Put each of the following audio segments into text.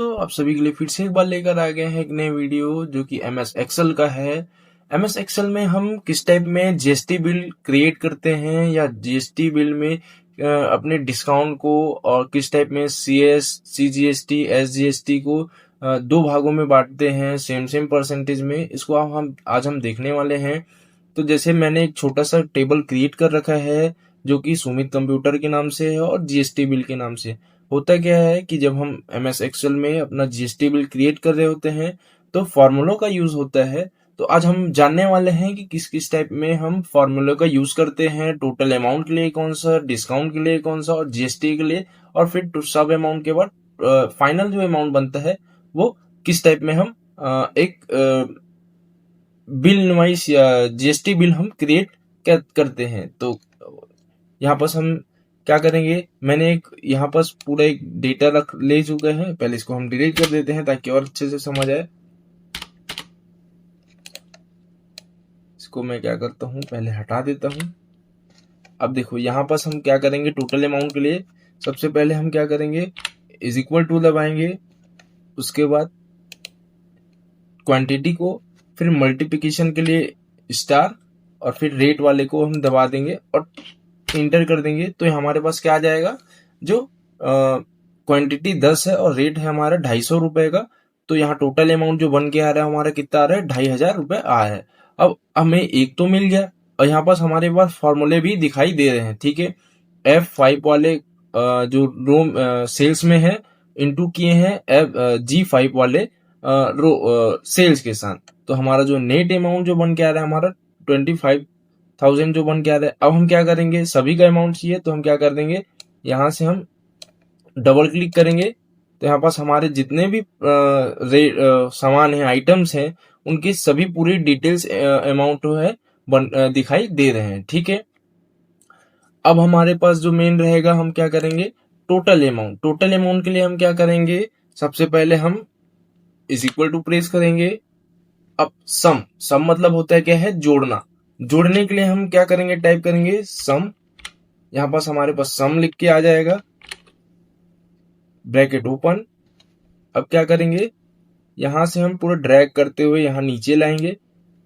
तो आप सभी के लिए फिर से एक बार लेकर आ गए हैं एक नए वीडियो जो कि एमएस एक्सेल का है। एमएस एक्सेल में हम किस टाइप में जीएसटी बिल क्रिएट करते हैं या जीएसटी बिल में अपने डिस्काउंट को और किस टाइप में सीएस, सीजीएसटी, एसजीएसटी को दो भागों में बांटते हैं सेम सेम परसेंटेज में। इसको हम आज देखने वाले हैं। तो जैसे मैंने एक छोटा सा टेबल क्रिएट कर रखा है जो कि सुमित कंप्यूटर के नाम से है और जीएसटी बिल के नाम से। होता क्या है कि जब हम एमएस एक्सेल में अपना जीएसटी बिल क्रिएट कर रहे होते हैं तो फॉर्मूलों का यूज होता है। तो आज हम जानने वाले हैं कि किस किस टाइप में हम फॉर्मूलों का यूज करते हैं, टोटल अमाउंट के लिए कौन सा, डिस्काउंट के लिए कौन सा और जीएसटी के लिए, और फिर सब अमाउंट के बाद फाइनल जो अमाउंट बनता है वो किस टाइप में हम एक बिल वाइज या जीएसटी बिल हम क्रिएट करते हैं। तो यहाँ पर हम क्या करेंगे, मैंने एक यहाँ पर पूरा एक डेटा रख ले चुका है। पहले इसको हम डिलीट कर देते हैं ताकि और अच्छे से समझ आए। इसको मैं क्या करता हूँ, पहले हटा देता हूँ। अब देखो यहाँ पर हम क्या करेंगे, टोटल अमाउंट के लिए सबसे पहले हम क्या करेंगे, इज इक्वल टू दबाएंगे, उसके बाद क्वांटिटी को, फिर मल्टीप्लिकेशन के लिए स्टार, और फिर रेट वाले को हम दबा देंगे और इंटर कर देंगे। तो हमारे पास क्या आ जाएगा, जो क्वांटिटी 10 है और रेट है हमारा 250 रुपए का। तो यहाँ टोटल अमाउंट जो बन के आ रहा है हमारा कितना आ रहा है, 2500 रुपए आ रहा है। अब हमें एक तो मिल गया और यहाँ पास हमारे पास फॉर्मूले भी दिखाई दे रहे हैं। ठीक है, F5 वाले जो रो सेल्स में है इंटू किए हैं G5 वाले रो सेल्स के साथ। तो हमारा जो नेट अमाउंट जो बन के आ रहा है हमारा 25,000 जो बन के आ रहा है। अब हम क्या करेंगे, सभी का अमाउंट चाहिए तो हम क्या कर देंगे, यहाँ से हम डबल क्लिक करेंगे तो यहाँ पास हमारे जितने भी सामान है, आइटम्स हैं, उनकी सभी पूरी डिटेल्स अमाउंट है दिखाई दे रहे हैं। ठीक है, अब हमारे पास जो मेन रहेगा, हम क्या करेंगे, टोटल अमाउंट। टोटल अमाउंट के लिए हम क्या करेंगे, सबसे पहले हम इज इक्वल टू प्रेस करेंगे। अब सम मतलब होता है क्या है, जोड़ना। जोड़ने के लिए हम क्या करेंगे, टाइप करेंगे सम। यहाँ पास हमारे पास सम लिख के आ जाएगा, ब्रैकेट ओपन। अब क्या करेंगे, यहां से हम पूरा ड्रैग करते हुए यहाँ नीचे लाएंगे,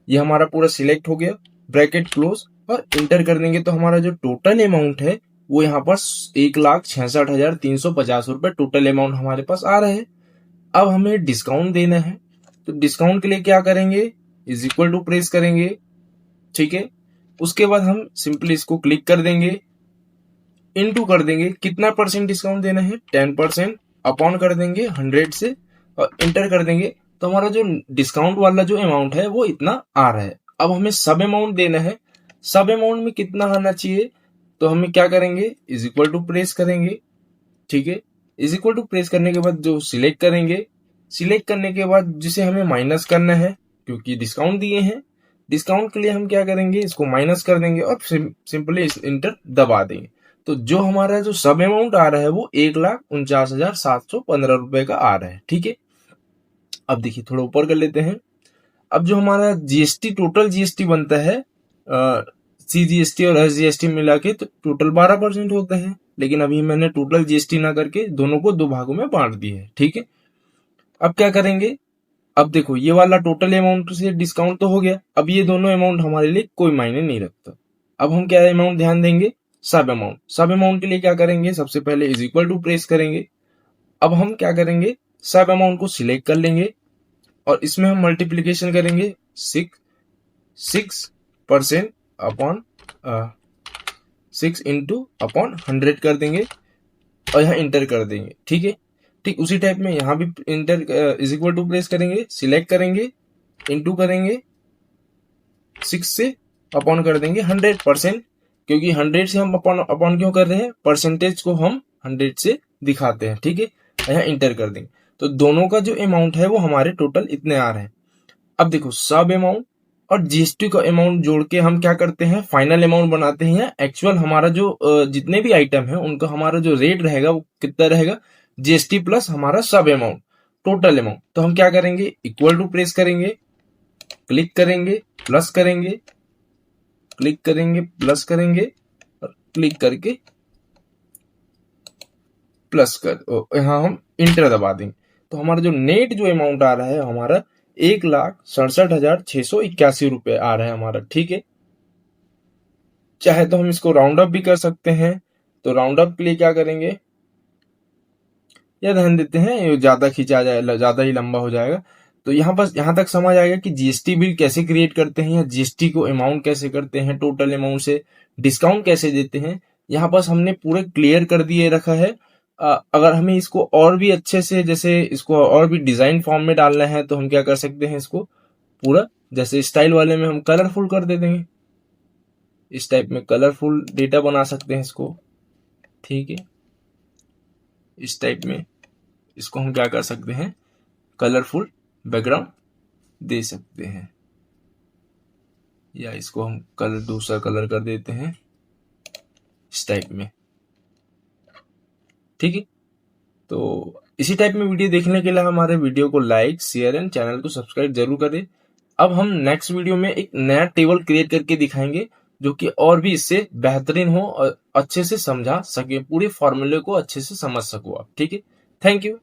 ये हमारा पूरा सिलेक्ट हो गया, ब्रैकेट क्लोज और इंटर कर देंगे। तो हमारा जो टोटल अमाउंट है वो यहाँ पर 1,66,350 रुपए टोटल अमाउंट हमारे पास आ रहे हैं। अब हमें डिस्काउंट देना है, तो डिस्काउंट के लिए क्या करेंगे, इज इक्वल टू प्रेस करेंगे। ठीक है, उसके बाद हम सिंपली इसको क्लिक कर देंगे, इनटू कर देंगे, कितना परसेंट डिस्काउंट देना है, 10%, अपॉन कर देंगे 100 से और इंटर कर देंगे। तो हमारा जो डिस्काउंट वाला जो अमाउंट है वो इतना आ रहा है। अब हमें सब अमाउंट देना है, सब अमाउंट में कितना आना चाहिए, तो हमें क्या करेंगे, इज इक्वल टू प्रेस करेंगे। ठीक है, इज इक्वल टू प्रेस करने के बाद जो सिलेक्ट करेंगे, सिलेक्ट करने के बाद जिसे हमें माइनस करना है क्योंकि डिस्काउंट दिए हैं, डिस्काउंट के लिए हम क्या करेंगे, इसको माइनस कर देंगे और सिंपली इंटर दबा देंगे। तो जो हमारा जो सब अमाउंट आ रहा है वो 1,49,715 रुपए का आ रहा है। ठीक है, अब देखिए थोड़ा ऊपर कर लेते हैं। अब जो हमारा जीएसटी, टोटल जीएसटी बनता है सीजीएसटी और एसजीएसटी मिला के, तो टोटल 12% होता है। लेकिन अभी मैंने टोटल जीएसटी ना करके दोनों को दो भागों में बांट दिया है। ठीक है, अब क्या करेंगे, अब देखो ये वाला टोटल अमाउंट से डिस्काउंट तो हो गया, अब ये दोनों अमाउंट हमारे लिए कोई मायने नहीं रखता। अब हम क्या अमाउंट ध्यान देंगे, सब अमाउंट। सब अमाउंट के लिए क्या करेंगे, सबसे पहले इज इक्वल टू प्रेस करेंगे। अब हम क्या करेंगे, सब अमाउंट को सिलेक्ट कर लेंगे और इसमें हम मल्टीप्लीकेशन करेंगे 6% अपॉन 6 इंटू अपॉन 100 कर देंगे और यहाँ इंटर कर देंगे। ठीक है, ठीक उसी टाइप में यहाँ भी enter is equal to press करेंगे, सिलेक्ट करेंगे, इंटू करेंगे, 6 से अपॉन कर देंगे 100%, क्योंकि 100 से हम अपॉन क्यों कर रहे हैं, परसेंटेज को हम 100 से दिखाते हैं। ठीक है, यहाँ इंटर कर देंगे। तो दोनों का जो अमाउंट है वो हमारे टोटल इतने आ रहे हैं। अब देखो सब अमाउंट और जीएसटी का अमाउंट जोड़ के हम क्या करते हैं, फाइनल अमाउंट बनाते हैं। एक्चुअल हमारा जो जितने भी आइटम है उनका हमारा जो रेट रहेगा वो कितना रहेगा, जीएसटी प्लस हमारा सब अमाउंट, टोटल अमाउंट। तो हम क्या करेंगे, इक्वल टू प्रेस करेंगे, क्लिक करेंगे, प्लस करेंगे, क्लिक करेंगे, प्लस करेंगे और क्लिक करके प्लस कर यहाँ हम इंटर दबा देंगे। तो हमारा जो नेट जो अमाउंट आ रहा है हमारा 1,67,681 रुपए आ रहा है हमारा। ठीक है, चाहे तो हम इसको राउंड अप भी कर सकते हैं। तो राउंड अप के लिए क्या करेंगे, या ध्यान देते हैं, ये ज्यादा खींचा जाए, ज्यादा ही लंबा हो जाएगा। तो यहाँ बस यहाँ तक समझ आएगा कि जीएसटी बिल कैसे क्रिएट करते हैं, या जीएसटी को अमाउंट कैसे करते हैं, टोटल अमाउंट से डिस्काउंट कैसे देते हैं। यहाँ बस हमने पूरे क्लियर कर दिए रखा है। अगर हमें इसको और भी अच्छे से, जैसे इसको और भी डिजाइन फॉर्म में डालना है, तो हम क्या कर सकते हैं, इसको पूरा जैसे स्टाइल वाले में हम कलरफुल कर दे देंगे। इस टाइप में कलरफुल डेटा बना सकते हैं इसको। ठीक है, इस टाइप में इसको हम क्या कर सकते हैं, कलरफुल बैकग्राउंड दे सकते हैं, या इसको हम कलर दूसरा कलर कर देते हैं इस टाइप में। ठीक है, तो इसी टाइप में वीडियो देखने के लिए हमारे वीडियो को लाइक, शेयर एंड चैनल को सब्सक्राइब जरूर करें। अब हम नेक्स्ट वीडियो में एक नया टेबल क्रिएट करके दिखाएंगे जो कि और भी इससे बेहतरीन हो और अच्छे से समझा सके, पूरे फॉर्मूले को अच्छे से समझ सको आप। ठीक है, थैंक यू।